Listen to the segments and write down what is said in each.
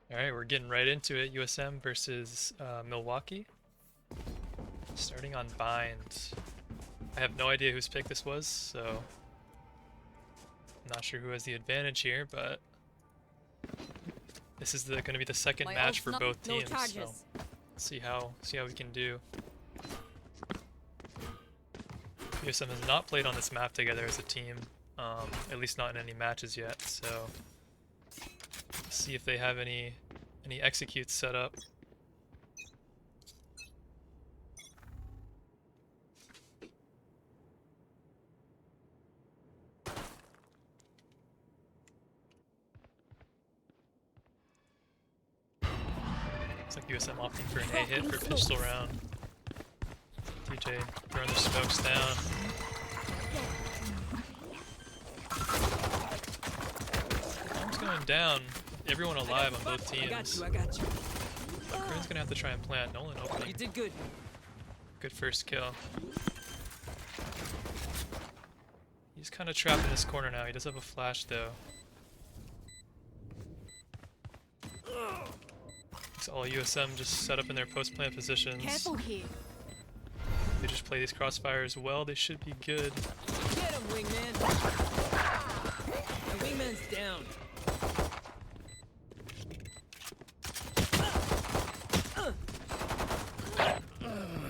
Alright, we're getting right into it. USM versus Milwaukee. Starting on Bind. I have no idea whose pick this was, so I'm not sure who has the advantage here, but this is going to be the second match for both teams. So let's see how we can do. USM has not played on this map together as a team, at least not in any matches yet. So let's see if they have any executes set up. Looks like USM opting for an A hit for pistol round. DJ throwing the smokes down. Bomb's going down. Everyone alive on both teams. I got you. Korean's gonna have to try and plant. Nolan opening. You did good. Good first kill. He's kind of trapped in this corner now. He does have a flash though. It's all USM just set up in their post-plant positions. Careful here. They just play these crossfires well. They should be good. Get him, wingman. The wingman's down.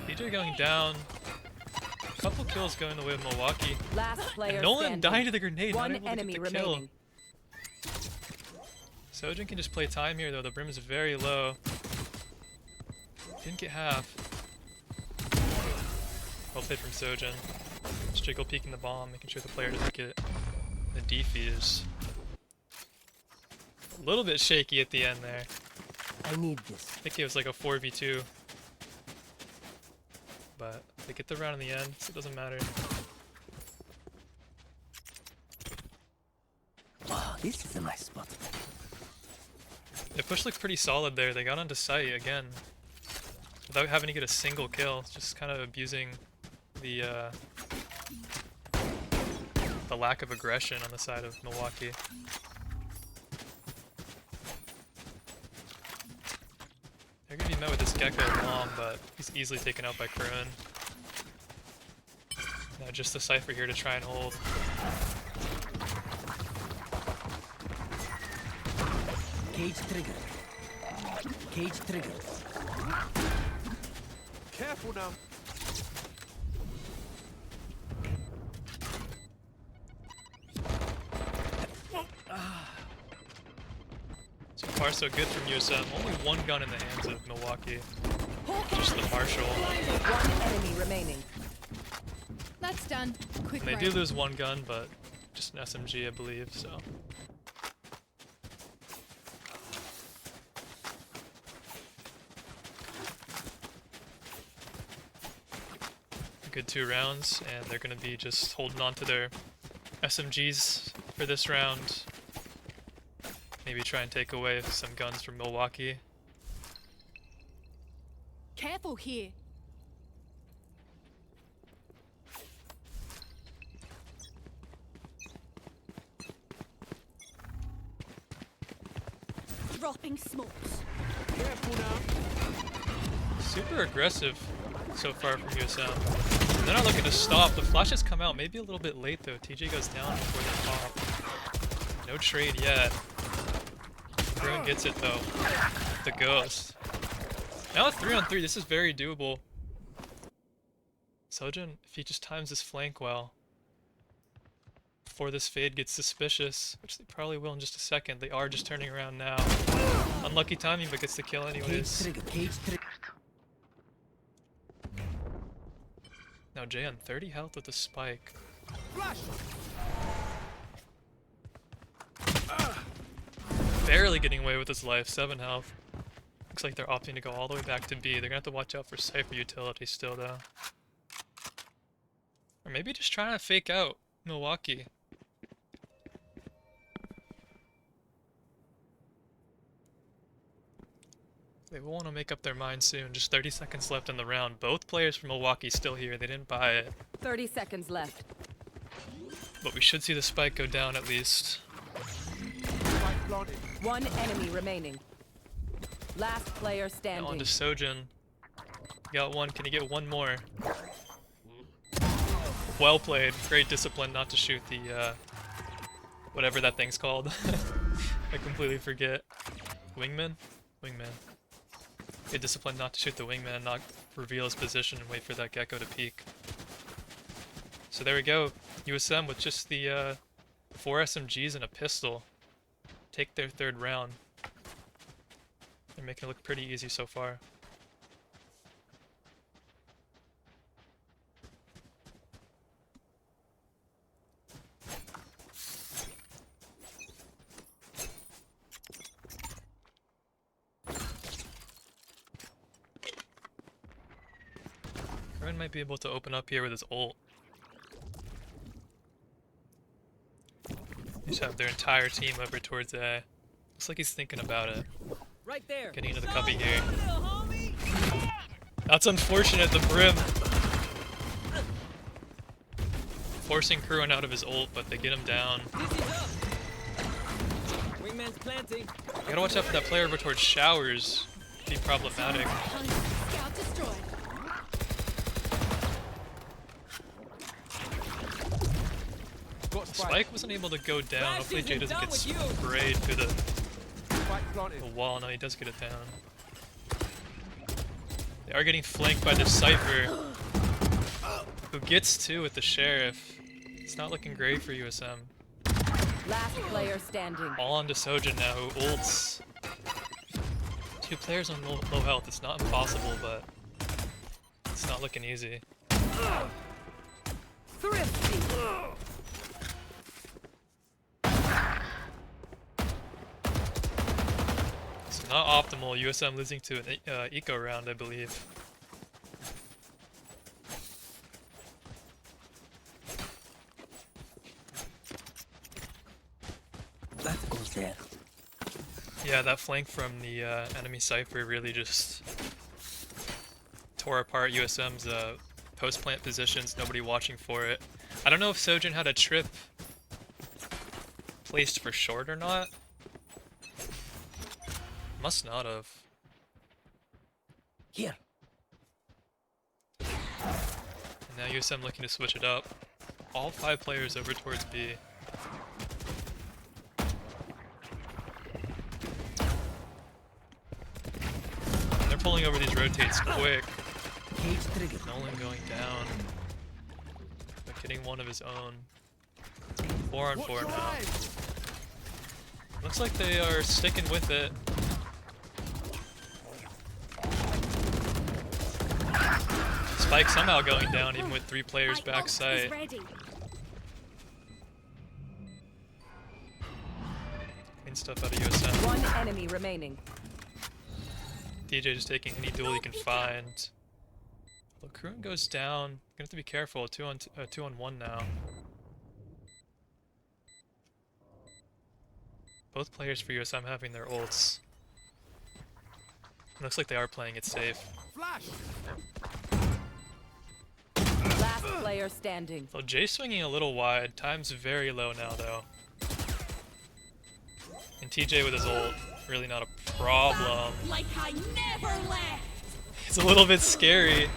DJ going down. A couple kills going the way of Milwaukee. Last player And Nolan standing. dying to the grenade, One not able enemy to get the kill. remaining. Sojin can just play time here though, the brim is very low. Didn't get half. Well played from Sojin. Just jiggle peeking the bomb, making sure the player doesn't get the defuse. A little bit shaky at the end there. I need this. I think it was like a 4v2. But they get the round in the end, so it doesn't matter. Oh, this is a nice spot. The push looked pretty solid there. They got onto site again without having to get a single kill. Just kind of abusing the lack of aggression on the side of Milwaukee. They're gonna be met with this Gecko bomb, but he's easily taken out by Krun. Now just the Cypher here to try and hold. Cage trigger. Cage trigger. Careful now. So far so good from USM. Only one gun in the hands of Milwaukee. Just the Marshall. One enemy remaining. That's done. Quick And they round. do lose one gun, but just an SMG I believe, so. Good 2 rounds, and they're going to be just holding on to their SMGs for this round. Maybe try and take away some guns from Milwaukee. Careful here. Dropping smokes. Careful now. Super aggressive so far from USM. They're not looking to stop. The flashes come out maybe a little bit late though. TJ goes down before they pop. No trade yet. Bruin gets it though. The ghost. Now 3-on-3, this is very doable. Sojin, if he just times his flank well, before this fade gets suspicious, which they probably will in just a second, they are just turning around now. Unlucky timing, but gets the kill Cage anyways. trigger. Cage trigger. Now Jay on 30 health with a spike. Flash. Barely getting away with his life, 7 health. Looks like they're opting to go all the way back to B. They're gonna have to watch out for Cypher utility still though. Or maybe just trying to fake out Milwaukee. They will want to make up their mind soon. Just 30 seconds left in the round. Both players from Milwaukee still here. They didn't buy it. 30 seconds left. But we should see the spike go down at least. Spike planted. One enemy remaining. Last player Now standing. on to Sojin. Got one. Can he get one more? Well played. Great discipline not to shoot the, whatever that thing's called. I completely forget. Wingman? Wingman. Good discipline not to shoot the wingman, not reveal his position and wait for that gecko to peek. So there we go. USM with just the 4 SMGs and a pistol. Take their third round. They're making it look pretty easy so far. Karen might be able to open up here with his ult. They just have their entire team over towards A. Looks like he's thinking about it. Right there. Getting into the cubby here. That's unfortunate, the brim. Forcing Kruin out of his ult, but they get him down. Wingman's planting. You gotta watch out for that player over towards showers. Be problematic. Scout destroyed. Got spike. Spike wasn't able to go down. Hopefully Jay doesn't get Flashing him down with sprayed through the Spike planted. wall. No, he does get it down. They are getting flanked by the Cypher, who gets two with the Sheriff. It's not looking great for USM. Last player standing. All onto Sojin now, who ults. 2 players on low health. It's not impossible, but it's not looking easy. Thrifty. It's not optimal. USM losing to an eco round, I believe. That goes there. Yeah, that flank from the enemy Cypher really just tore apart USM's post-plant positions, nobody watching for it. I don't know if Sojin had a trip placed for short or not. Must not have. Here. And now USM looking to switch it up. All 5 players over towards B. They're pulling over these rotates quick. Cage trigger. Nolan going down. But getting one of his own. 4 on 4 Watch your now. eyes. Looks like they are sticking with it. Spike somehow going down even with 3 players My ult is backside. ready. Clean stuff out of USM. One enemy remaining. DJ just taking any duel he can find. Well, Kruin goes down. Gonna have to be careful. 2 on 1 now. Both players for USM having their ults. Looks like they are playing it safe. Flash. Last player standing. So Jay's swinging a little wide. Time's very low now, though. And TJ with his ult, really not a problem. Like I never left. It's a little bit scary.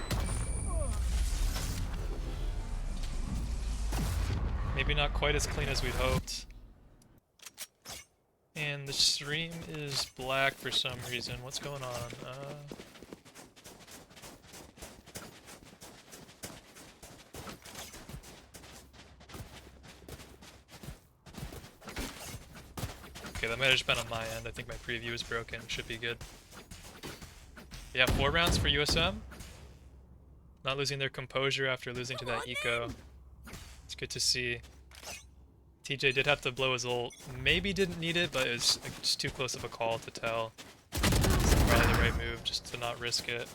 Maybe not quite as clean as we'd hoped. And the stream is black for some reason. What's going on? Okay, that might have just been on my end. I think my preview is broken. Should be good. Yeah, 4 rounds for USM. Not losing their composure after losing to that eco. It's good to see. TJ did have to blow his ult. Maybe didn't need it, but it was just too close of a call to tell. It's probably the right move, just to not risk it.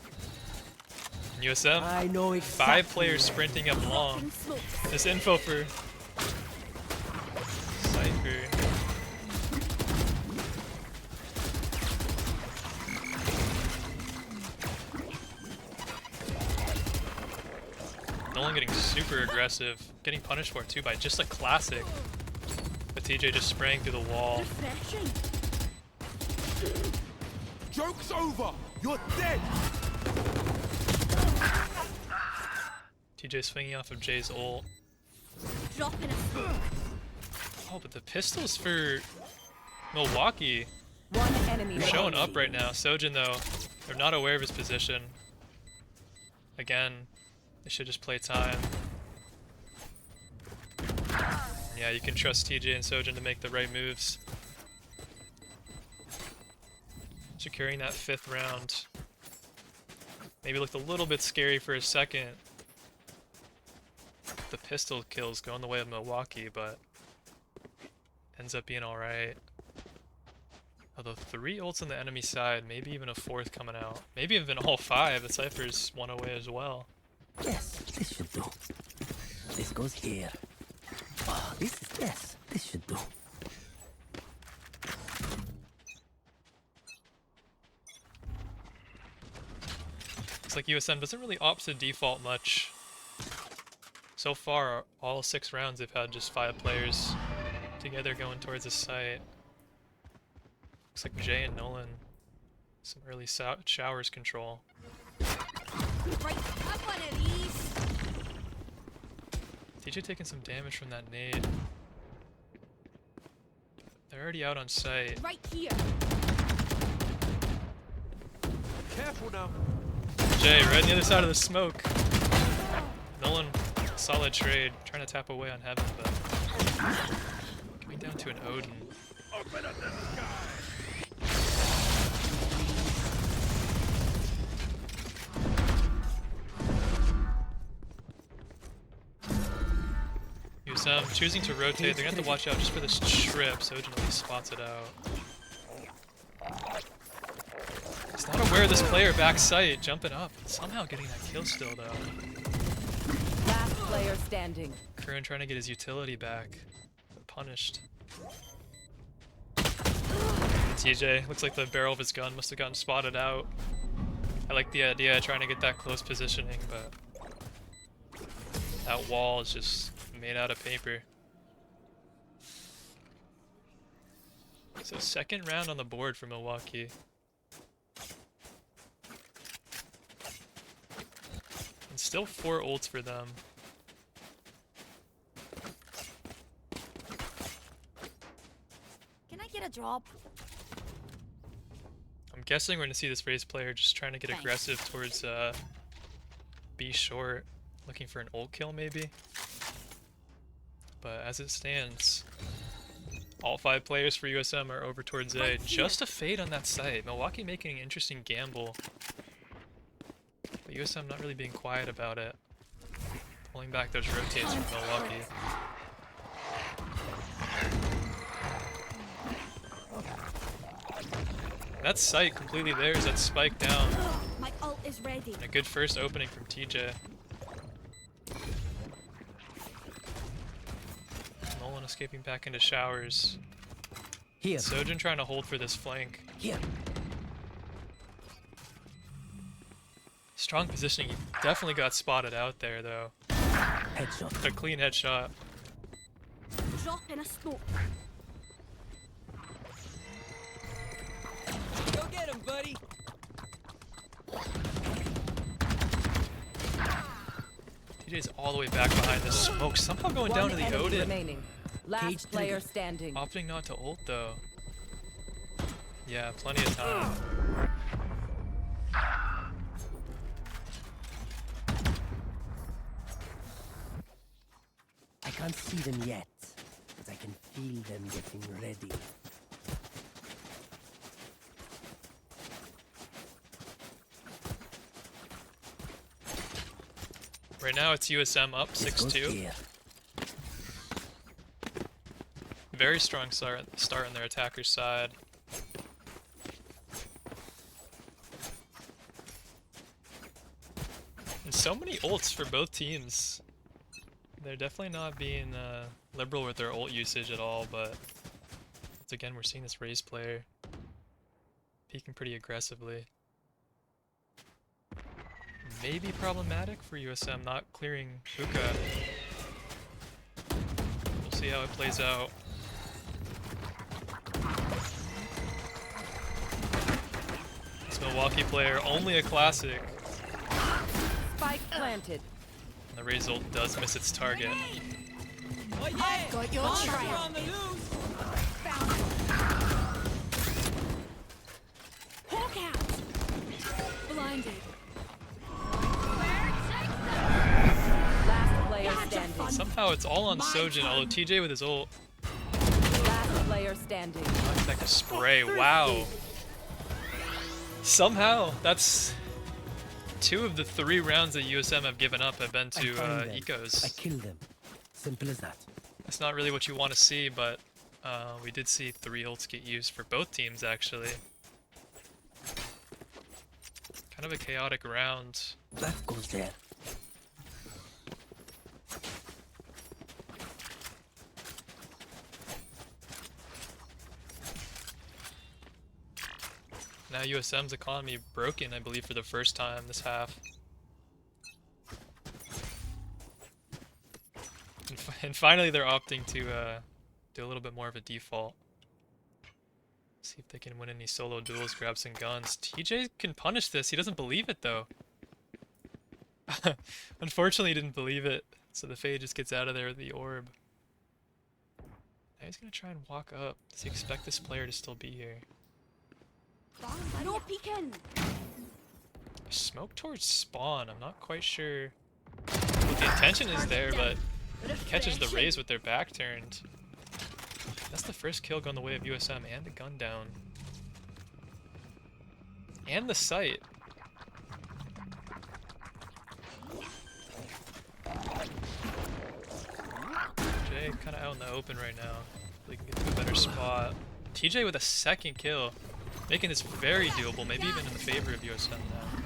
And USM, I know 5 exactly. players sprinting up long. Dropping smokes. This info for Cypher. Nolan getting super aggressive, getting punished for it too by just a classic. But TJ just spraying through the wall. Refreshing. Joke's over! You're dead! TJ swinging off of Jay's ult. Dropping a smoke. Oh, but the pistols for Milwaukee One enemy are showing remaining. up right now. Sojin, though, they're not aware of his position. Again, they should just play time. Yeah, you can trust TJ and Sojin to make the right moves. Securing that 5th round. Maybe looked a little bit scary for a second. The pistol kills going the way of Milwaukee, but ends up being alright. Although 3 ults on the enemy side, maybe even a 4th coming out. Maybe even all 5. The Cypher's 1 away as well. Yes, this should do. This goes here. Oh, this should do. Looks like USM doesn't really opt to default much. So far, all 6 rounds they've had just 5 players together going towards the site. Looks like Jay and Nolan, some early showers control. Right, have one of these. TJ taking some damage from that nade. They're already out on site. Right here. Careful now. Jay, right on the other side of the smoke. Nolan, solid trade, trying to tap away on Heaven, but coming down to an Odin. Open up the sky! USM choosing to rotate. They're gonna have to watch out just for this trip. Sojin at least spots it out. He's not aware of this player back sight, jumping up. Somehow getting that kill still though. Last player standing. Curran trying to get his utility back. But punished. TJ, looks like the barrel of his gun must have gotten spotted out. I like the idea of trying to get that close positioning, but that wall is just made out of paper. So 2nd round on the board for Milwaukee. And still 4 ults for them. Can I get a drop? I'm guessing we're gonna see this race player just trying to get Thanks. aggressive towards B short, looking for an ult kill maybe. But as it stands, all 5 players for USM are over towards A. Right here. Just a fade on that site. Milwaukee making an interesting gamble. But USM not really being quiet about it. Pulling back those rotates from Milwaukee. That site completely theirs, that spike down. My ult is ready. And a good first opening from TJ. Nolan escaping back into showers. Here, Sojin trying to hold for this flank. here. Strong positioning. He definitely got spotted out there though. Headshot. A clean headshot. Dropping a smoke. Go get him, buddy. TJ's all the way back behind the smoke. Somehow going down to One the enemy Odin. remaining. Last Cage player trigger. standing. Opting not to ult though. Yeah, plenty of time. I can't see them yet, but I can feel them getting ready. Right now it's USM up This goes 6-2. here. Very strong start on their attacker's side. And so many ults for both teams. They're definitely not being liberal with their ult usage at all, but once again we're seeing this Raze player peeking pretty aggressively. Maybe problematic for USM not clearing hookah. We'll see how it plays out. This Milwaukee player, only a classic. Spike planted. And the Raze ult does miss its target. I've got your trail. Hawk out. Blinded. Last player standing. Somehow it's all on Sojin, although TJ with his ult. Last player standing. Like a spray, wow. Somehow, that's 2 of the 3 rounds that USM have given up have been to I find them. I ecos. kill them. Simple as that. That's not really what you want to see, but we did see 3 ults get used for both teams actually. Kind of a chaotic round. That goes there. Now USM's economy broken, I believe, for the first time this half. And finally they're opting to do a little bit more of a default. See if they can win any solo duels, grab some guns. TJ can punish this, he doesn't believe it though. Unfortunately he didn't believe it, so the Fade just gets out of there with the orb. Now he's gonna try and walk up. Does he expect this player to still be here? No peeking. Smoke towards spawn, I'm not quite sure what the intention is there, but he catches the Raze with their back turned. That's the first kill going the way of USM, and the gun down. And the sight. Jay kind of out in the open right now. They can get to a better spot. TJ with a second kill, making this very doable, maybe even in the favor of USM now.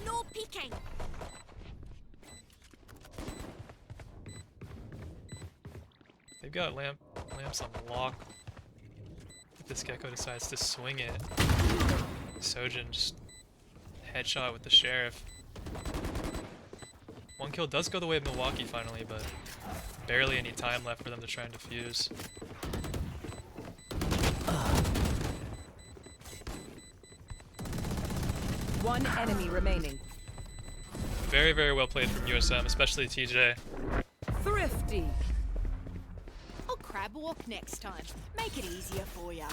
No peeking. They've got lamps on lock. If this Gecko decides to swing it, Sojin just headshot with the Sheriff. 1 kill does go the way of Milwaukee finally, but barely any time left for them to try and defuse. One enemy remaining. Very, very well played from USM, especially TJ. Thrifty. I'll crab walk next time. Make it easier for ya.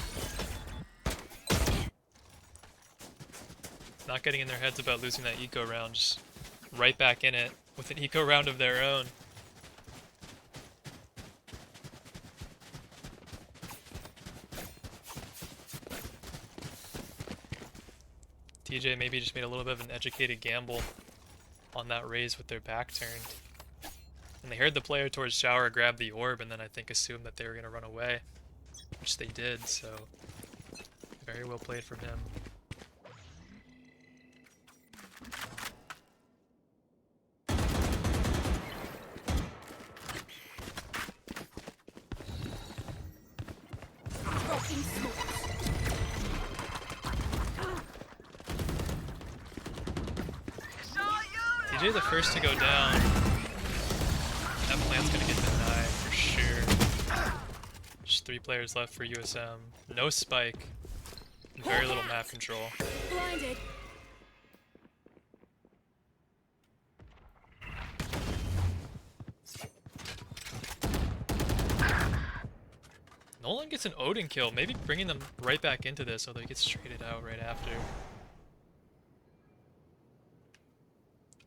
Not getting in their heads about losing that eco round, just right back in it with an eco round of their own. TJ maybe just made a little bit of an educated gamble on that Raze with their back turned. And they heard the player towards shower grab the orb and then I think assumed that they were going to run away, which they did, so very well played from him. TJ the first to go down. That plan's gonna get denied for sure. Just 3 players left for USM. No spike. And very little map control. Blinded. Nolan gets an Odin kill, maybe bringing them right back into this, although he gets traded out right after.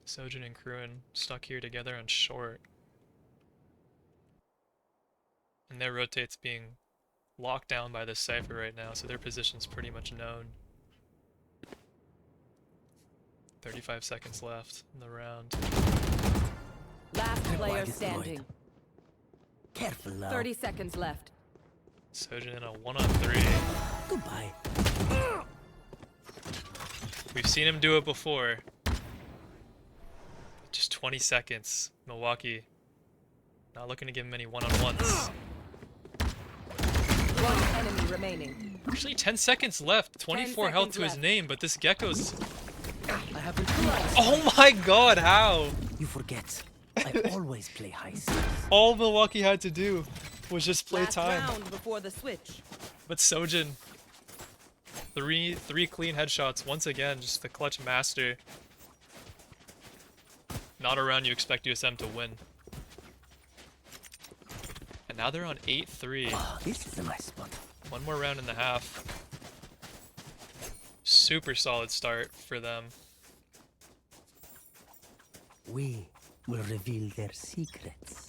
Sojin and Kruin stuck here together on short. And their rotate's being locked down by this Cypher right now, so their position's pretty much known. 35 seconds left in the round. Last player destroyed. standing. Careful now. 30 seconds left. Sojin in a 1-on-3. Goodbye. We've seen him do it before. Just 20 seconds. Milwaukee not looking to give him any one-on-ones. One enemy remaining. Actually, 10 seconds left. 24 health seconds to his left. name, but this Gecko's... I haven't realized. Oh my god, how? You forget. I always play high stakes. All Milwaukee had to do was just play Last time. round before the switch. But Sojin Three clean headshots once again. Just the clutch master. Not a round you expect USM to win. And now they're on 8-3. Oh, this is a nice spot. One more round and a half. Super solid start for them. We will reveal their secrets.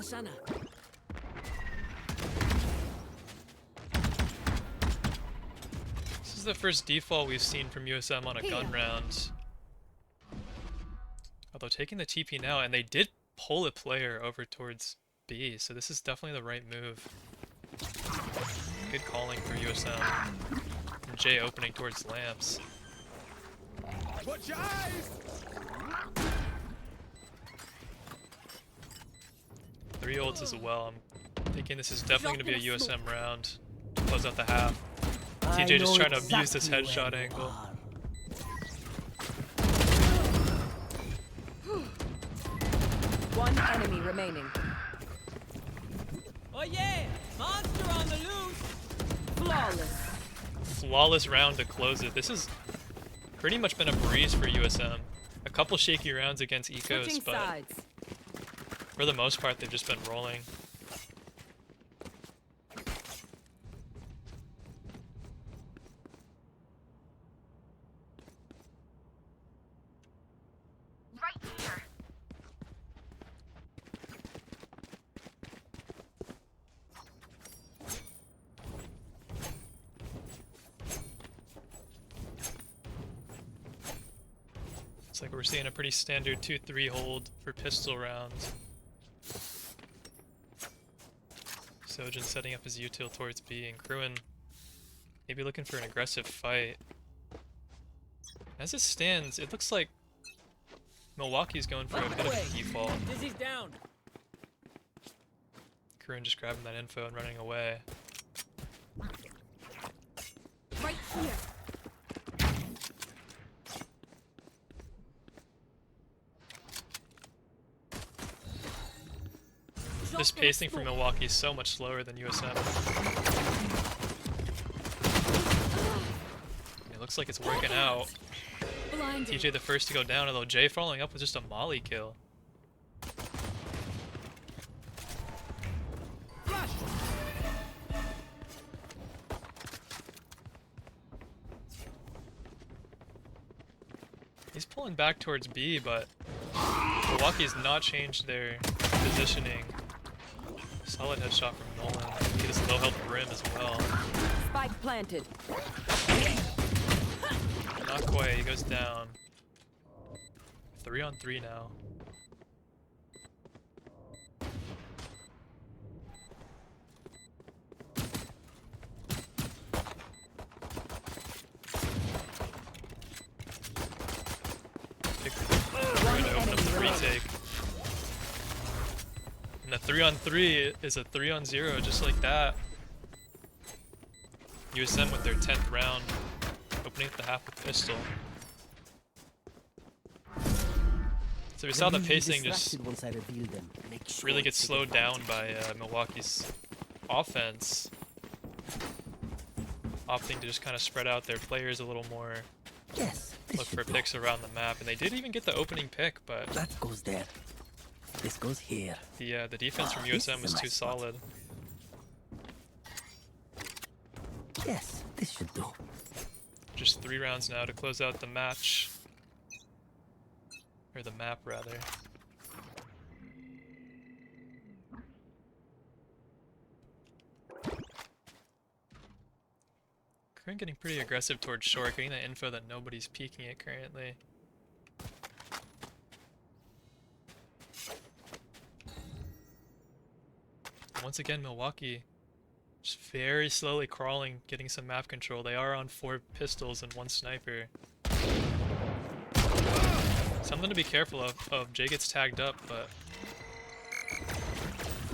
Sana. This is the first default we've seen from USM on a gun round. Although taking the TP now, and they did pull a player over towards B, so this is definitely the right move. Good calling for USM. And J opening towards lamps. Watch your eyes! 3 ults as well. I'm thinking this is definitely going to be a USM round to close out the half. TJ just trying to abuse this headshot angle. One enemy remaining. Oh yeah! Monster on the loose! Flawless. Flawless round to close it. This has pretty much been a breeze for USM. A couple shaky rounds against Ecos, Switching but sides. for the most part they've just been rolling. Looks like we're seeing a pretty standard 2-3 hold for pistol rounds. Sojin setting up his util towards B, and Kruin maybe looking for an aggressive fight. As it stands, it looks like Milwaukee's going for a bit of a default. Dizzy's down. Kruin just grabbing that info and running away. Right here. This pacing for Milwaukee is so much slower than USM. It looks like it's working out. Blinded. TJ the first to go down, although Jay following up with just a molly kill. He's pulling back towards B, but Milwaukee's not changed their positioning. Solid headshot from Nolan. He has low health Brim as well. Spike planted. Not quite, he goes down. 3-on-3 now. We're gonna open up the retake. And a 3-on-3 is a 3-on-0 just like that. USM with their 10th round, opening up the half with pistol. So we saw the pacing just really get slowed down by Milwaukee's offense, opting to just kind of spread out their players a little more, look for picks around the map, and they did even get the opening pick, but That goes there. This goes here. the defense from This USM is was a too nice spot. solid. Yes, this should do. Just 3 rounds now to close out the match. Or the map, rather. Kruin getting pretty aggressive towards short, getting the info that nobody's peeking it currently. Once again, Milwaukee just very slowly crawling, getting some map control. They are on 4 pistols and 1 sniper. Something to be careful of. Jay gets tagged up, but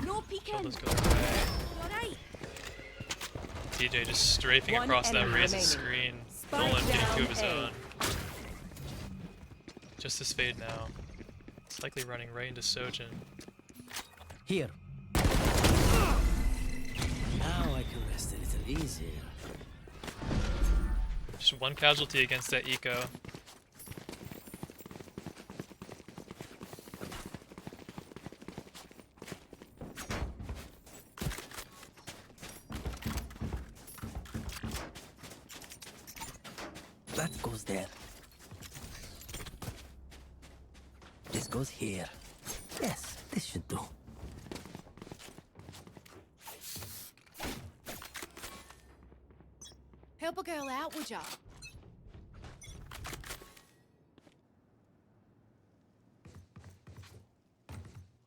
No peeking. Sheldon's going away. alright. TJ just strafing One across that enemy Raze's remaining. screen. Spike Nolan getting down two of his A. own. Just his fade now. It's likely running right into Sojin. Here. Now I can rest a little easier. Just one casualty against that eco. That goes there. This goes here. Yes, this should do. Help a girl out, would ya?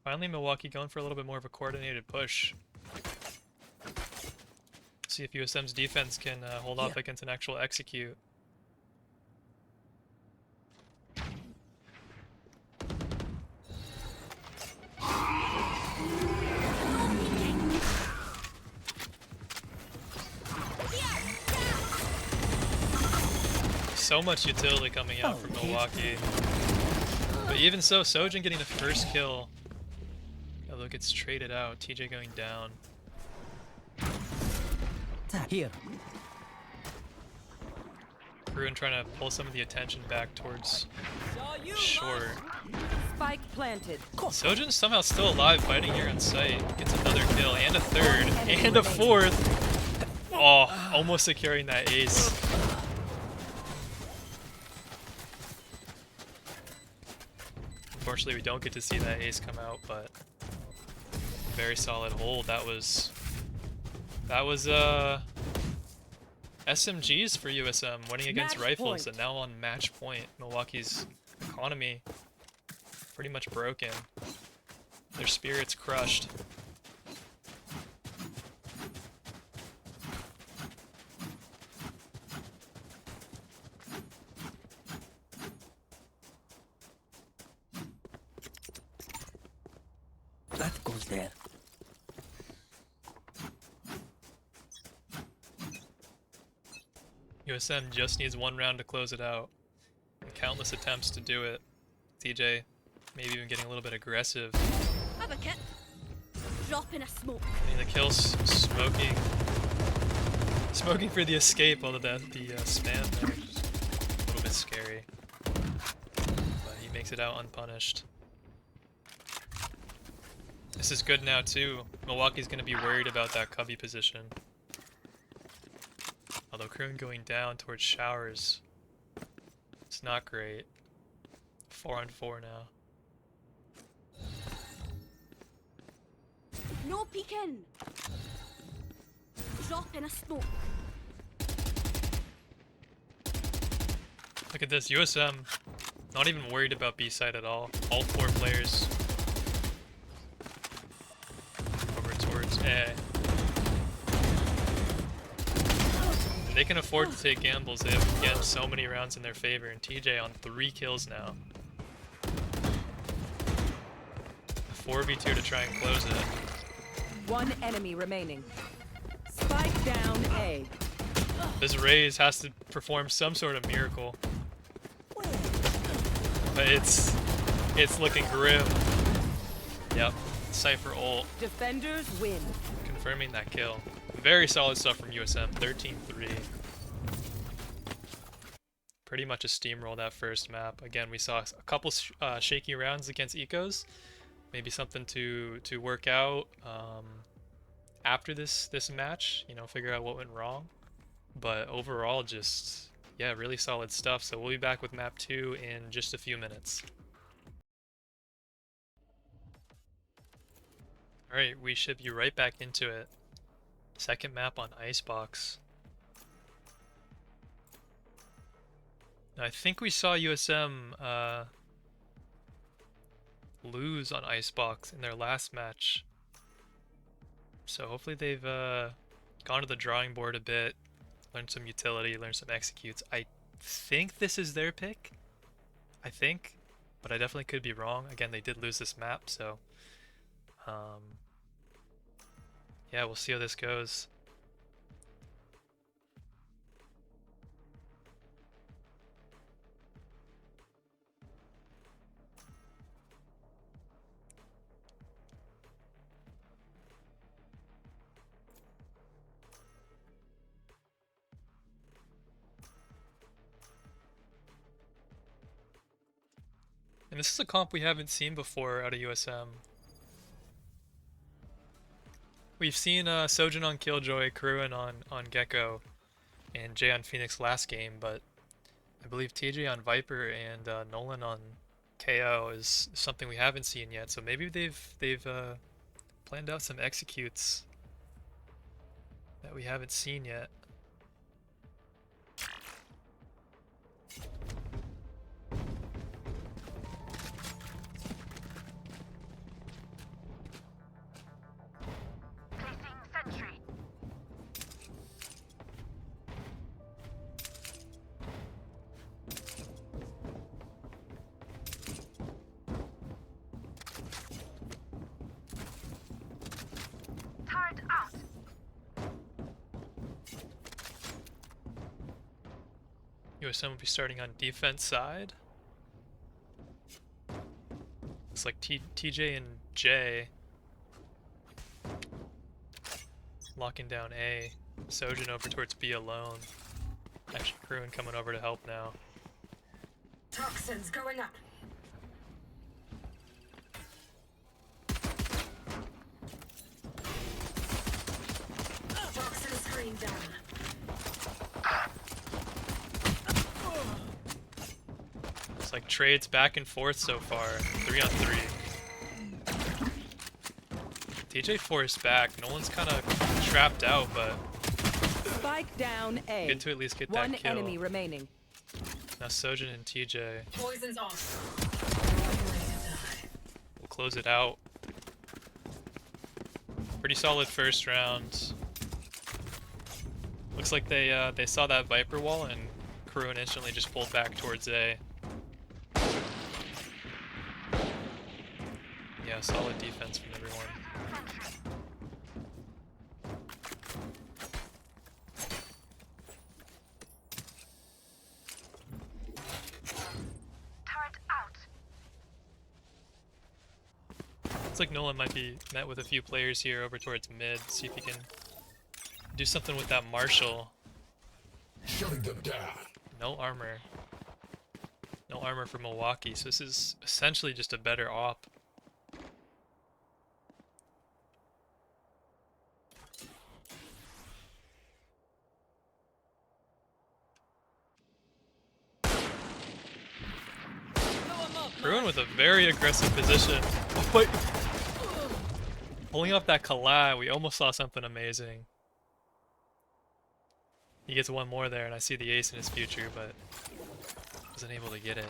Finally, Milwaukee going for a little bit more of a coordinated push. See if USM's defense can hold off Yeah. against an actual execute. So much utility coming out from Milwaukee. But even so, Sojin getting the first kill. Although it gets traded out, TJ going down. Here. Ruin trying to pull some of the attention back towards Saw you, short. Spike planted. Sojin's somehow still alive, fighting here on site. Gets another kill, and a third, and a fourth. Oh, almost securing that ace. Unfortunately, we don't get to see that ace come out, but very solid hold. That was SMGs for USM winning against Match rifles, point. and now on match point. Milwaukee's economy pretty much broken. Their spirits crushed. That goes there. USM just needs one round to close it out. And countless attempts to do it. TJ maybe even getting a little bit aggressive. Have a kit. Drop in a smoke. Getting the kills, smoking for the escape, although the spam there is a little bit scary. But he makes it out unpunished. This is good now too. Milwaukee's going to be worried about that cubby position. Although Kroon going down towards showers, it's not great. 4 on 4 now. No peeking. Drop in a smoke. Look at this, USM not even worried about B side at all. All 4 players over towards A. And they can afford to take gambles. They have again so many rounds in their favor, and TJ on 3 kills now. 4v2 to try and close it. One enemy remaining. Spike down A. This Raze has to perform some sort of miracle. But it's looking grim. Yep, Cypher ult. Defenders win. Confirming that kill. Very solid stuff from USM, 13-3. Pretty much a steamroll that first map. Again, we saw a couple shaky rounds against ecos. Maybe something to work out after this match. You know, figure out what went wrong. But overall, just yeah, really solid stuff. So we'll be back with map 2 in just a few minutes. All right, we should be right back into it. Second map on Icebox. Now, I think we saw USM lose on Icebox in their last match. So hopefully they've gone to the drawing board a bit, learned some utility, learned some executes. I think this is their pick. I think, but I definitely could be wrong. Again, they did lose this map, so Yeah, we'll see how this goes. And this is a comp we haven't seen before out of USM. We've seen Sojin on Killjoy, Kruin on Gecko, and Jay on Phoenix last game, but I believe TJ on Viper and Nolan on KO is something we haven't seen yet. So maybe they've planned out some executes that we haven't seen yet. USM will be starting on defense side. Looks like TJ and J locking down A. Sojin over towards B alone. Actually, Kruin coming over to help now. Toxins going up. Toxin screen down. It's like trades back and forth so far. 3-on-3. TJ forced back. Nolan's kind of trapped out, but Spike down A. good to at least get One that kill. enemy remaining. Now Sojin and TJ Poison's off. will close it out. Pretty solid first round. Looks like they saw that Viper wall and Kruin instantly just pulled back towards A. Yeah, solid defense from everyone. Looks like Nolan might be met with a few players here over towards mid. See if he can do something with that Marshall. Shutting them down. No armor. No armor for Milwaukee, so this is essentially just a better op. Kruin with a very aggressive position. Oh, wait. Pulling off that collab, we almost saw something amazing. He gets one more there, and I see the ace in his future, but wasn't able to get it.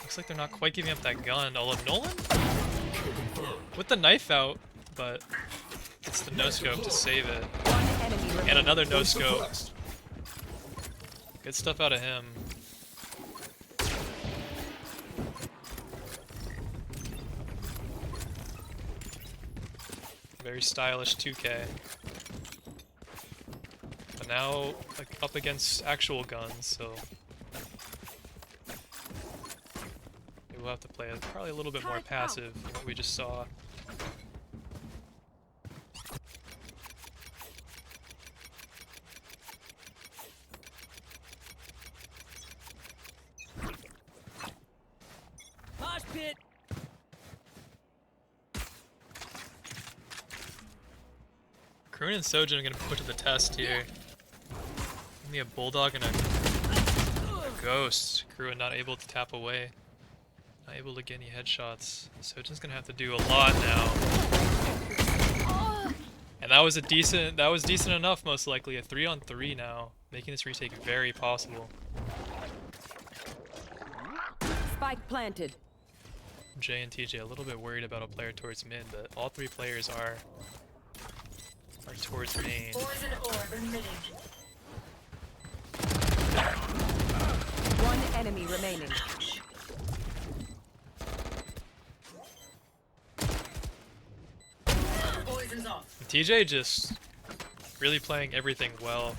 Looks like they're not quite giving up that gun. Although Nolan with the knife out, but it's the no-scope to save it. One enemy remaining. And another no-scope. Good stuff out of him. Very stylish 2K. But now like, up against actual guns, so we'll have to play it probably a little bit more passive than what we just saw. Mosh pit. Kruin and Sojin are going to be put to the test here. Give me a Bulldog and a Ghost. Kruin not able to tap away. Not able to get any headshots. Sojin's going to have to do a lot now. And that was decent enough, most likely. A 3-on-3 now. Making this retake very possible. Spike planted. Jay and TJ a little bit worried about a player towards mid, but all three players are towards main. Poison orb emitting. One enemy remaining. off. TJ just really playing everything well.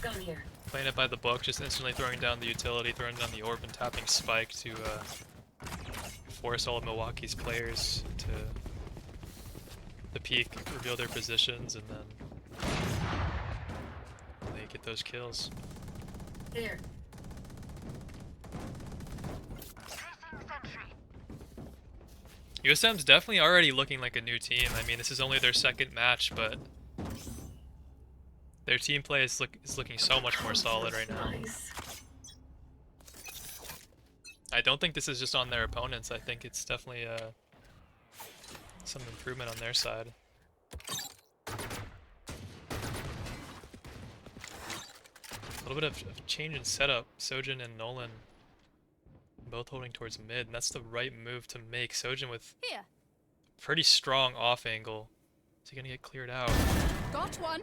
Gun here. Playing it by the book, just instantly throwing down the utility, throwing down the orb, and tapping Spike to force all of Milwaukee's players to the peak, reveal their positions, and then they get those kills. Here. USM's definitely already looking like a new team. I mean, this is only their second match, but their team play is looking so much more solid right now. Nice. I don't think this is just on their opponents. I think it's definitely some improvement on their side. A little bit of change in setup. Sojin and Nolan both holding towards mid, and that's the right move to make. Sojin with Here. pretty strong off angle. Is he gonna get cleared out? Got one.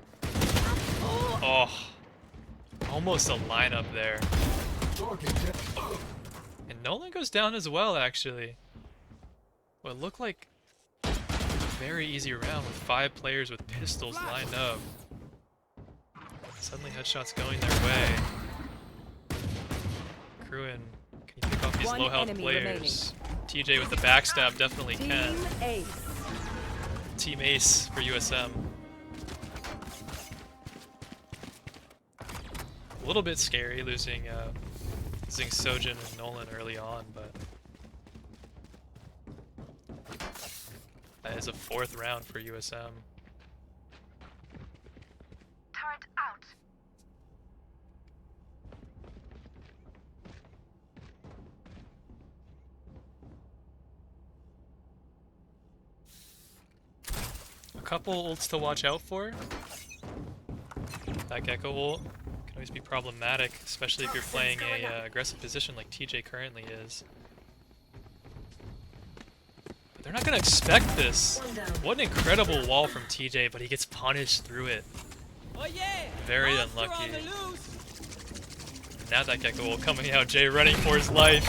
Oh, almost a lineup there. Target down. And Nolan goes down as well, actually. What looked like a very easy round with 5 players with pistols lined up. Suddenly headshots going their way. Kruin, can you pick off these One low health enemy players? TJ with the backstab definitely can. Team Ace. Team Ace for USM. A little bit scary losing Sojin and Nolan early on, but that is a 4th round for USM. Turret out. A couple ults to watch out for. That Gecko ult can always be problematic, especially if you're playing a aggressive position like TJ currently is. But they're not gonna expect this. What an incredible wall from TJ, but he gets punished through it. Oh yeah! Very Monster unlucky. on the loose. Now that Gecko ult coming out, Jay running for his life.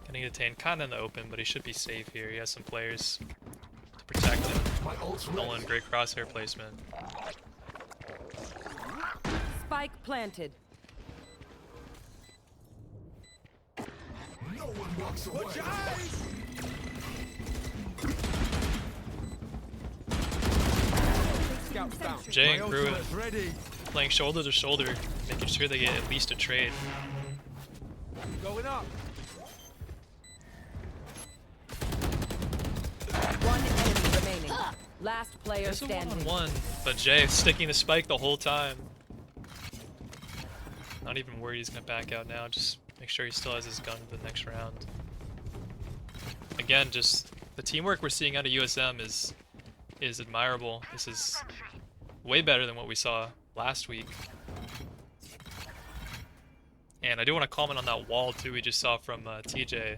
Getting detained kinda in the open, but he should be safe here. He has some players to protect him. My ult's ready. Nolan, great crosshair placement. Spike planted. No one walks away. Watch your eyes! Scouts down. Jay and My Kruin ultimate's ready. playing shoulder to shoulder, making sure they get at least a trade. Going up. One enemy remaining. Last player It's a standing. 1-on-1, but Jay sticking the spike the whole time. Not even worried he's gonna back out now, just make sure he still has his gun for the next round. Again, just the teamwork we're seeing out of USM is admirable. This is way better than what we saw last week. And I do want to comment on that wall too we just saw from TJ.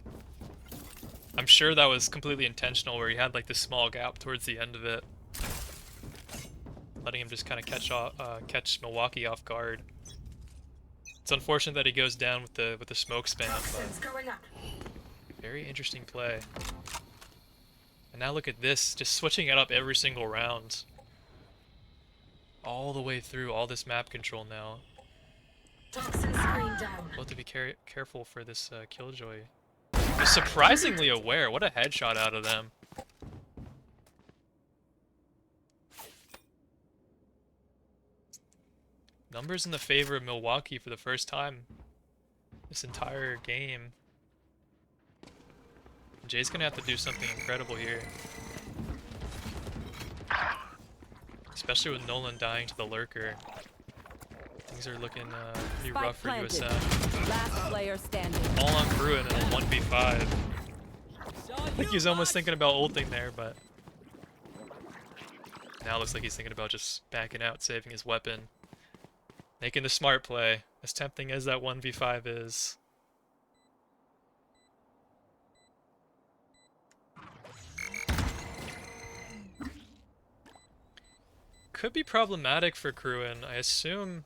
I'm sure that was completely intentional, where he had like this small gap towards the end of it, letting him just kind of catch Milwaukee off guard. It's unfortunate that he goes down with the smoke spam, Toxins going up. but very interesting play. And now look at this, just switching it up every single round, all the way through all this map control now. Toxin screen down. We'll have to be careful for this Killjoy. They're surprisingly aware. What a headshot out of them. Numbers in the favor of Milwaukee for the first time this entire game. Jay's gonna have to do something incredible here. Especially with Nolan dying to the lurker. Things are looking pretty Spike rough for planted. USM. Last player standing. All on Kruin in a 1v5. Saw I think you, he's almost bud. thinking about ulting there, but now it looks like he's thinking about just backing out, saving his weapon. Making the smart play, as tempting as that 1v5 is. Could be problematic for Kruin. I assume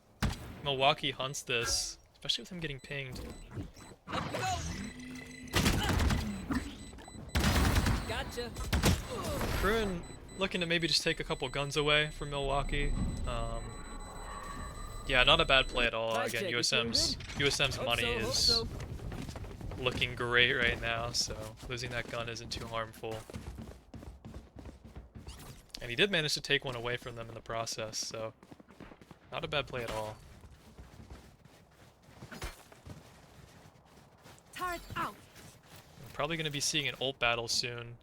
Milwaukee hunts this, especially with him getting pinged. Let's go. Gotcha. Kruin looking to maybe just take a couple guns away from Milwaukee. Yeah, not a bad play at all. Again, USM's money is looking great right now, so losing that gun isn't too harmful. And he did manage to take one away from them in the process, so not a bad play at all. Turret out. I'm probably going to be seeing an ult battle soon.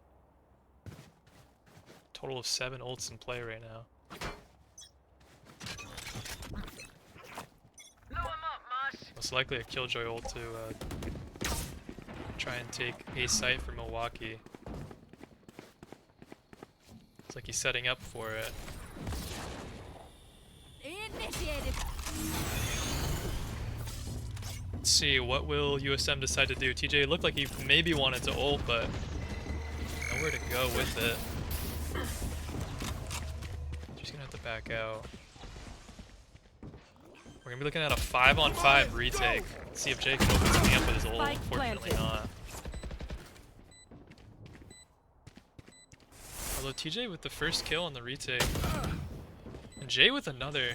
Total of 7 ults in play right now. Most likely a Killjoy ult to try and take a site for Milwaukee. Looks like he's setting up for it. Initiated. Let's see, what will USM decide to do? TJ looked like he maybe wanted to ult, but nowhere to go with it. Just gonna have to back out. We're gonna be looking at a 5-on-5 retake. Let's see if Jay can open something up with his ult. Spike Unfortunately planted. not. Although TJ with the first kill on the retake. And Jay with another.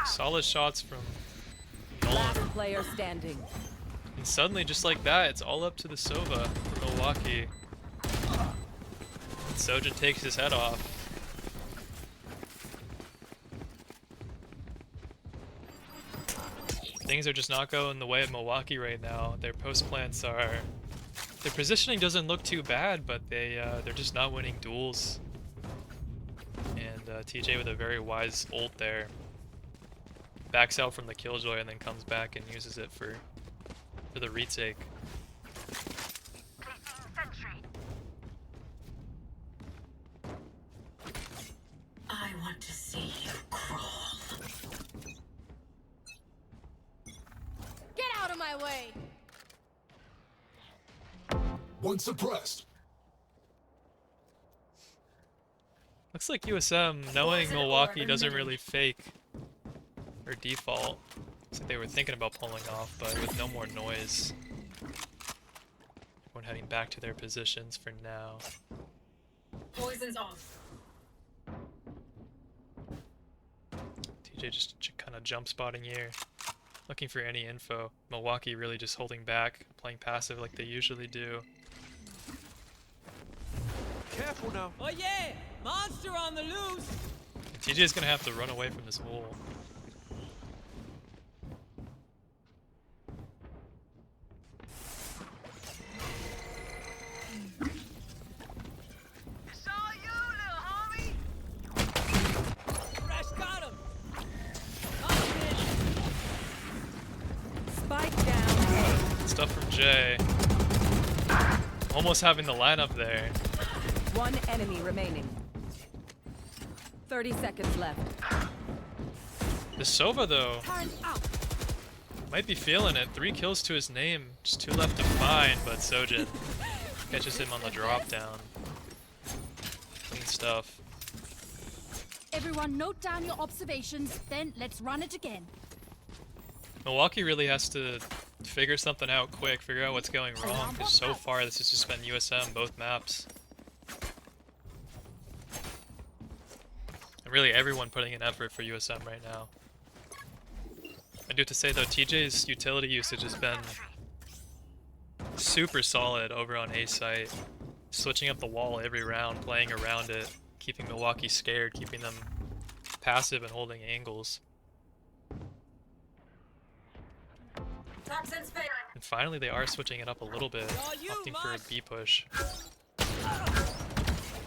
Solid shots from Nolan. Last player standing. And suddenly, just like that, it's all up to the Sova for Milwaukee. And Sojin takes his head off. Things are just not going the way of Milwaukee right now. Their post plants are... Their positioning doesn't look too bad, but they're just not winning duels. And TJ with a very wise ult there. Backs out from the Killjoy and then comes back and uses it for the retake. I want to see you crawl. Get out of my way. One suppressed. Looks like USM, knowing Milwaukee doesn't really fake or default. Looks like they were thinking about pulling off, but with no more noise. Everyone heading back to their positions for now. Poison's off. TJ just kind of jump spotting here, looking for any info. Milwaukee really just holding back, playing passive like they usually do. Careful now. Oh yeah! Monster on the loose! And TJ's gonna have to run away from this hole. Saw you, little homie! Crash got him! Spike down. Stuff from Jay. Almost having the lineup there. One enemy remaining. 30 seconds left. The Sova though, Turret out. might be feeling it. 3 kills to his name, just 2 left to find, but Sojin catches him on the drop down. Clean stuff. Everyone note down your observations, then let's run it again. Milwaukee really has to figure something out quick, figure out what's going wrong, because so far this has just been USM both maps. And really everyone putting in effort for USM right now. I do have to say though, TJ's utility usage has been super solid over on A site. Switching up the wall every round, playing around it, keeping Milwaukee scared, keeping them passive and holding angles. Toxins fair. And finally they are switching it up a little bit, opting for a B push.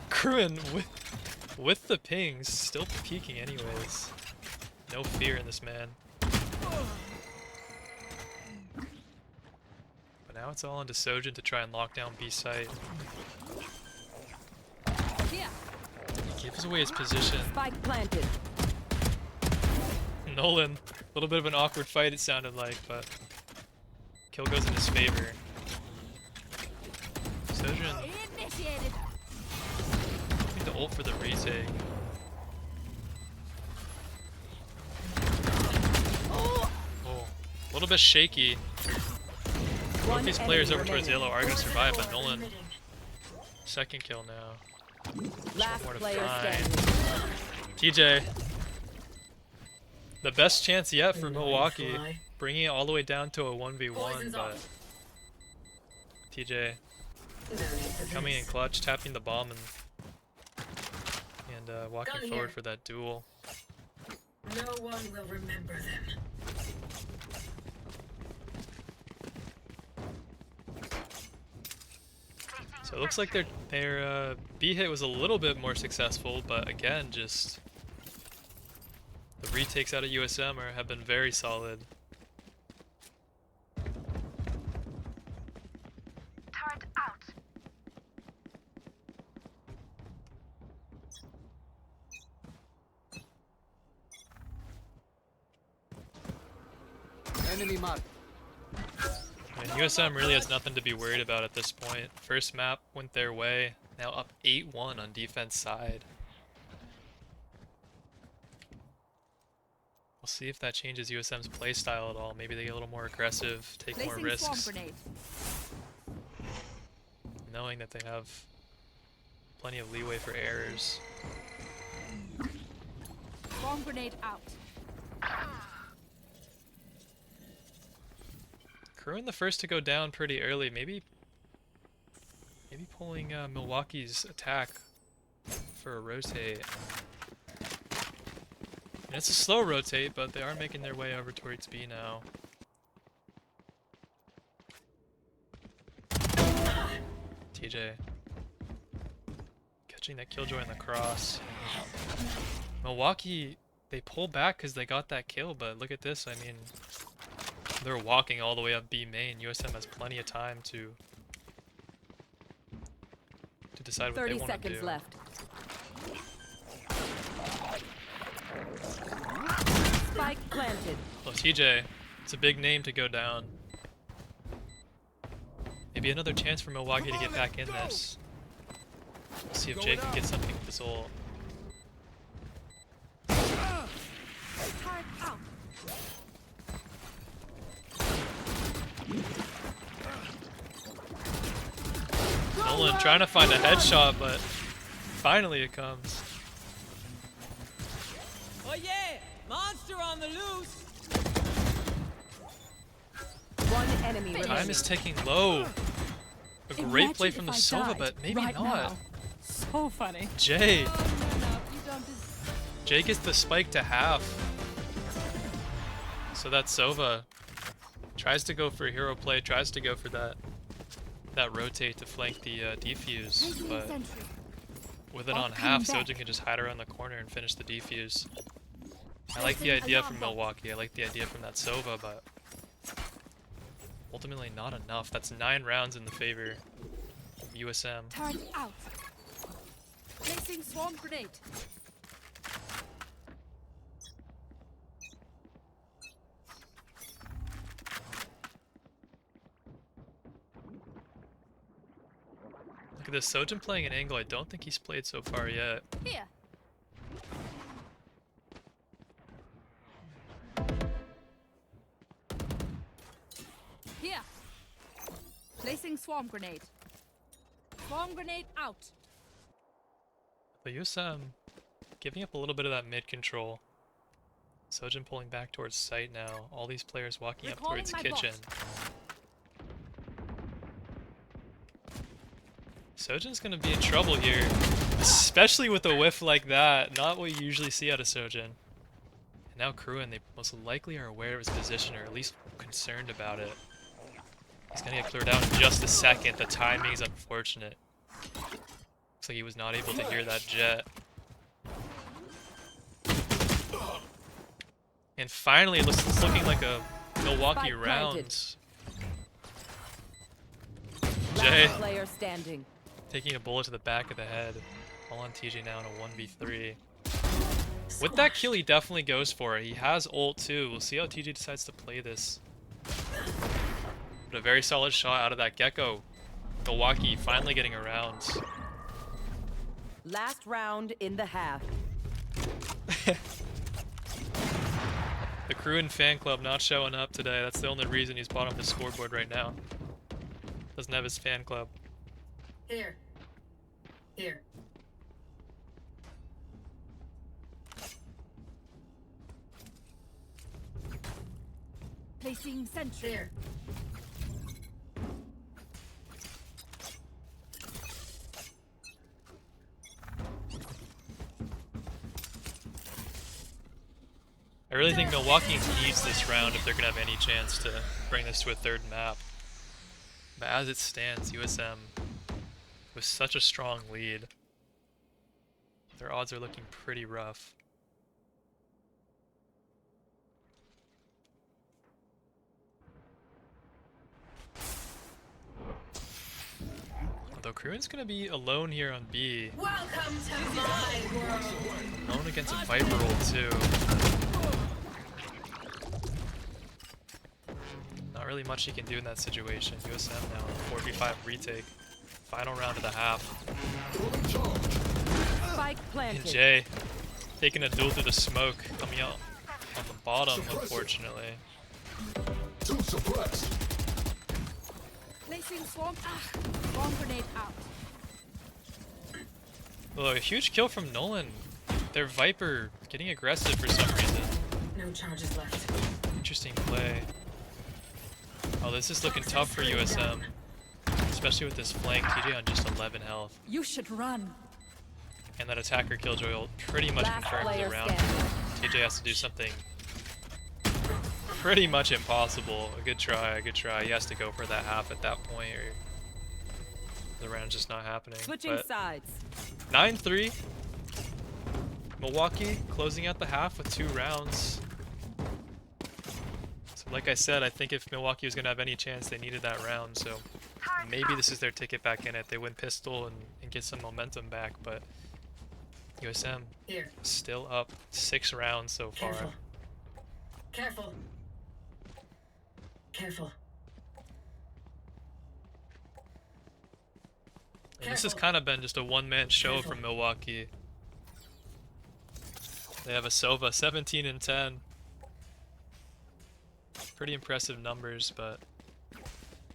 Kruin with the pings, still peeking anyways. No fear in this man. But now it's all into Sojin to try and lock down B site. Here. He gives away his position. Spike planted. Nolan, a little bit of an awkward fight it sounded like, but kill goes in his favor. Sojin Initiated. looking to ult for the retake. Oh, a little bit shaky. Both these players over towards yellow are going to survive, but Four Nolan, remaining. second kill now. Last More to player find. standing. TJ, the best chance yet for Annoying Milwaukee, fly. bringing it all the way down to a 1v1, Poison's but off. TJ No need for coming in this. clutch, tapping the bomb, and walking Gun forward here. for that duel. No one will remember them. So it looks like their B hit was a little bit more successful, but again, just the retakes out of USM have been very solid. Turret out. Enemy mark. I mean, USM really has nothing to be worried about at this point. First map went their way, now up 8-1 on defense side. We'll see if that changes USM's playstyle at all. Maybe they get a little more aggressive, take more Placing swamp risks, grenade. knowing that they have plenty of leeway for errors. Swamp grenade out. Kruin the first to go down pretty early. Maybe pulling Milwaukee's attack for a rotate. And it's a slow rotate, but they are making their way over towards B now. TJ catching that killjoy in the cross. Milwaukee, they pull back because they got that kill, but look at this. I mean, they're walking all the way up B main. USM has plenty of time to decide what they 30 want to seconds do. left. Spike planted. Well, TJ, it's a big name to go down. Maybe another chance for Milwaukee to get back in this. See if Jay can get something with this ult. Turret out. Nolan trying to find a headshot, but finally it comes. Oh yeah! Monster on the loose! One enemy Time remaining. is ticking low. A great play from the Imagine if I Sova, died but maybe right not. now. So funny. Jay. You don't deserve. Jay gets the spike to half. So that Sova tries to go for a hero play, tries to go for that rotate to flank the defuse, Placing but sentry. with it on half, Sojin can just hide around the corner and finish the defuse. I like the idea from Milwaukee, I like the idea from that Sova, but ultimately not enough. That's 9 rounds in the favor of USM. Turret out. Placing swarm grenade. Look at this, Sojin playing an angle I don't think he's played so far yet. Here. Here. Placing swarm grenade. Swarm grenade out. But USM giving up a little bit of that mid control. Sojin pulling back towards site now. All these players walking up Recalling towards my kitchen. box. Sojin's gonna be in trouble here, especially with a whiff like that. Not what you usually see out of Sojin. And now Kruin, they most likely are aware of his position, or at least concerned about it. He's gonna get cleared out in just a second. The timing is unfortunate. Looks like he was not able to hear that jet. And finally, it's looking like a Milwaukee Spike round. planted. Jay Last player standing. taking a bullet to the back of the head. All on TJ now in a 1v3. With that kill, he definitely goes for it. He has ult too. We'll see how TJ decides to play this. But a very solid shot out of that Gecko. Milwaukee finally getting around. Last round in the half. The Kruin fan club not showing up today. That's the only reason he's bottom of the scoreboard right now. Doesn't have his fan club. Here. Here. Placing sentry. There. I really think Milwaukee needs this round if they're gonna have any chance to bring this to a third map. But as it stands, USM with such a strong lead, their odds are looking pretty rough. Although Kruin's gonna be alone here on B. Welcome to my world. Alone against a Viper roll too. Not really much he can do in that situation. USM now, 4v5 retake. Final round of the half. Spike And planted. Jay taking a duel through the smoke, coming out on the bottom, unfortunately. Two suppressed. Placing swarm. Bomb grenade out. Although a huge kill from Nolan. Their Viper getting aggressive for some reason. No charges left. Interesting play. Oh, this is looking tough for USM. Especially with this flank, TJ on just 11 health. You should run. And that attacker killjoy ult pretty much Last confirms the player round. standing. TJ has to do something pretty much impossible. A good try, a good try. He has to go for that half at that point, or the round's just not happening. Switching But sides. 9-3. Milwaukee closing out the half with 2 rounds. So like I said, I think if Milwaukee was going to have any chance, they needed that round. So maybe this is their ticket back in it. They win pistol and get some momentum back. But USM Here. still up 6 rounds so far. Careful. Careful. Careful. And this has Careful. kind of been just a one-man show Careful. from Milwaukee. They have a Sova 17 and 10. Pretty impressive numbers, but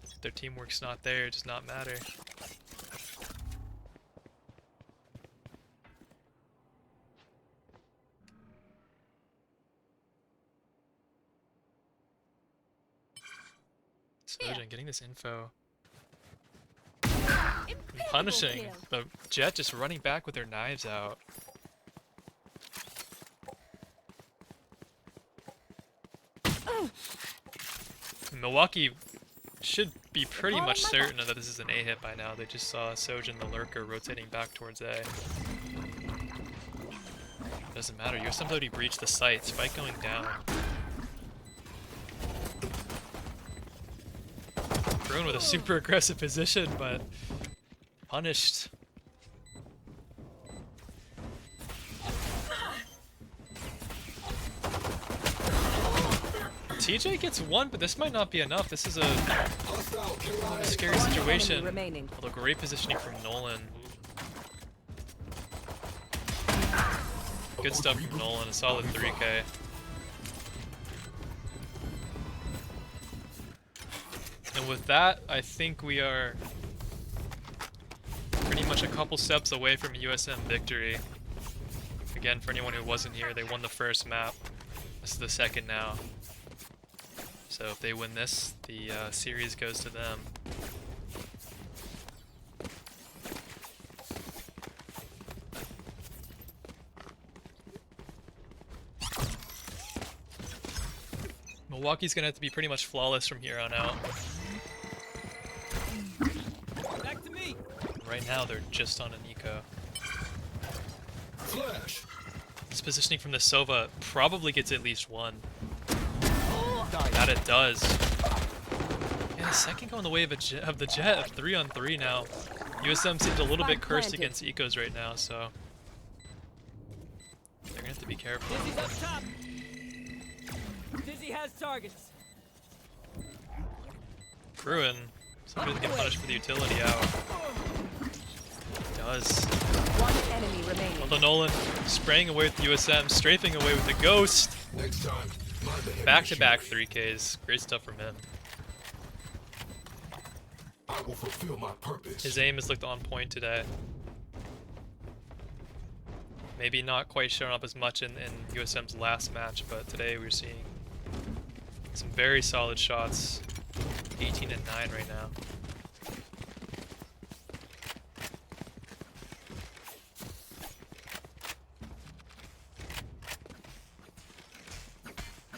if their teamwork's not there, it does not matter. Sojan getting this info. Impeccable Punishing kill. the Jet, just running back with their knives out. Milwaukee should be pretty much certain that this is an A hit by now. They just saw Sojan the Lurker rotating back towards A. Doesn't matter. USM already breached the site. Spike going down. Bruin with a super aggressive position, but punished. TJ gets 1, but this might not be enough. This is a scary situation. Remaining. Although great positioning from Nolan. Good stuff from Nolan. A solid 3K. And with that, I think we are pretty much a couple steps away from a USM victory. Again, for anyone who wasn't here, they won the first map. This is the second now. So if they win this, the series goes to them. Milwaukee's gonna have to be pretty much flawless from here on out. Back to me. Right now, they're just on an eco. Flash. This positioning from the Sova probably gets at least 1. That it does. And a second going the way of, of the Jet, 3 on 3 now. USM seems a little bit cursed against ecos right now, so they're gonna have to be careful. Dizzy's up top. Dizzy has targets. Kruin, somebody get punished for the utility out. Does. One enemy remaining. Although Nolan spraying away with the USM, strafing away with the Ghost. Next time. mind the heavy Back-to-back machinery. 3Ks. Great stuff from him. I will fulfill my purpose. His aim has looked on point today. Maybe not quite showing up as much in USM's last match, but today we're seeing some very solid shots. 18 and 9 right now.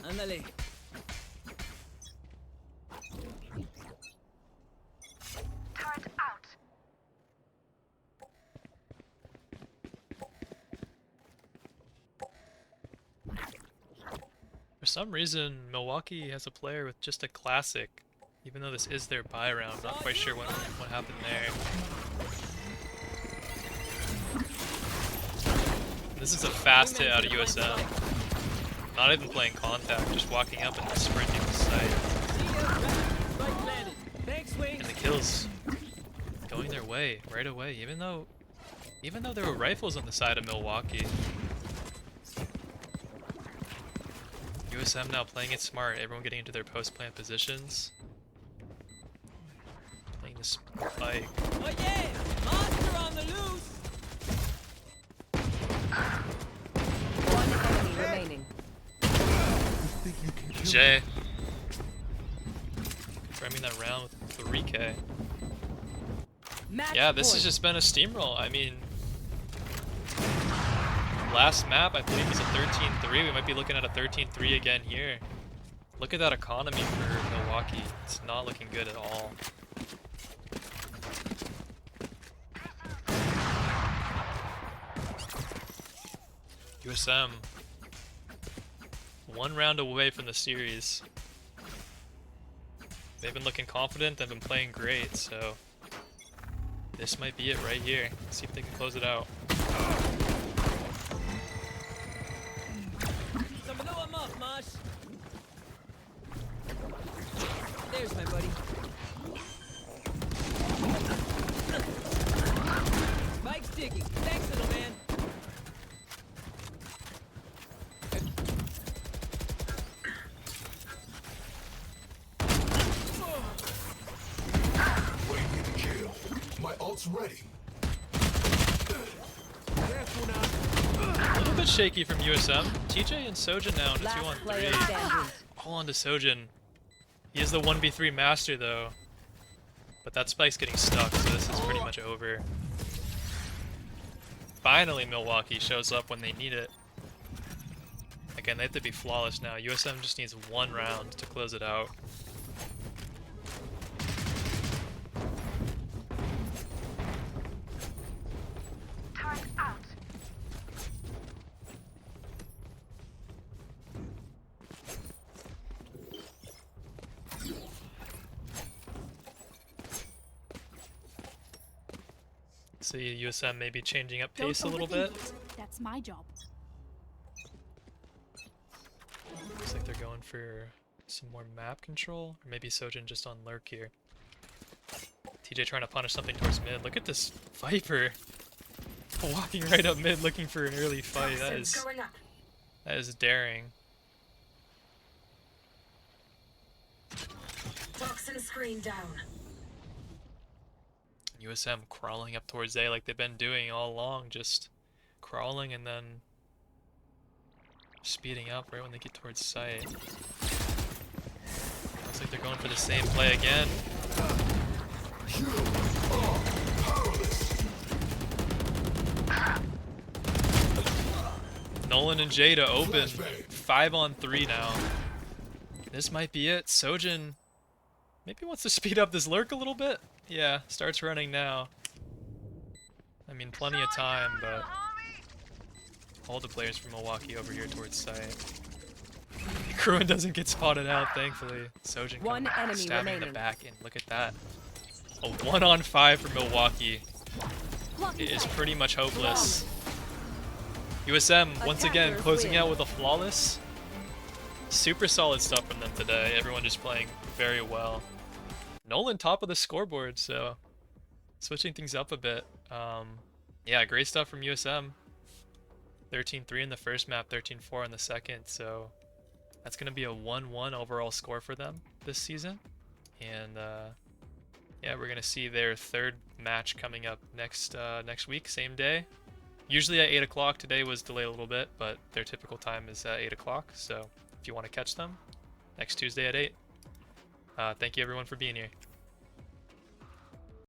Ándale. Turret out. For some reason, Milwaukee has a player with just a classic, even though this is their buy round. Not quite sure what happened there. This is a fast hit out of USM. Not even playing contact, just walking up and sprinting the site. Spike planted. Thanks, Wings. And the kills going their way right away, even though there were rifles on the side of Milwaukee. USM now playing it smart, everyone getting into their post-plant positions. Playing this spike. Oh yeah! Monster on the loose! One enemy remaining. Jay. Framing that round with 3K. Match Yeah, this has point. just been a steamroll. I mean, last map I believe was a 13-3. We might be looking at a 13-3 again here. Look at that economy for Milwaukee. It's not looking good at all. USM, one round away from the series. They've been looking confident, they've been playing great, so this might be it right here. See if they can close it out. Some blow him up, Mosh. There's my buddy. Spike's digging. Thanks, little man. Wait me to kill. My ult's ready. Careful now. A little bit shaky from USM. TJ and Sojin now into Last 2 on player 3. standing. All onto Sojin. He is the 1v3 master though. But that spike's getting stuck, so this is pretty much over. Finally Milwaukee shows up when they need it. Again, they have to be flawless now. USM just needs one round to close it out. Turret out. See USM maybe changing up Don't pace a little bit. overthink it. That's my job. Looks like they're going for some more map control. Or maybe Sojin just on lurk here. TJ trying to punish something towards mid. Look at this Viper walking right up mid looking for an early fight. Toxins going up. That is daring. Toxin screen down. USM crawling up towards A like they've been doing all along, just crawling and then speeding up right when they get towards site. Looks like they're going for the same play again. You are powerless. Nolan and Jada open. 5 on 3 now. This might be it. Sojin maybe wants to speed up this lurk a little bit. Yeah, starts running now. I mean, plenty of time, but all the players from Milwaukee over here towards site. Kruin doesn't get spotted out, thankfully. Sojin One enemy stabbing the remaining. back end. Look at that. A 1-on-5 for Milwaukee. It is pretty much hopeless. USM, once again, Attackers closing win. out with a flawless. Super solid stuff from them today. Everyone just playing very well. Nolan top of the scoreboard, so switching things up a bit. Yeah, great stuff from USM. 13-3 in the first map, 13-4 in the second, so that's going to be a 1-1 overall score for them this season. And yeah, we're gonna see their third match coming up next next week, same day. Usually at 8 o'clock. Today was delayed a little bit, but their typical time is at 8 o'clock. So if you want to catch them, next Tuesday at 8. Thank you everyone for being here.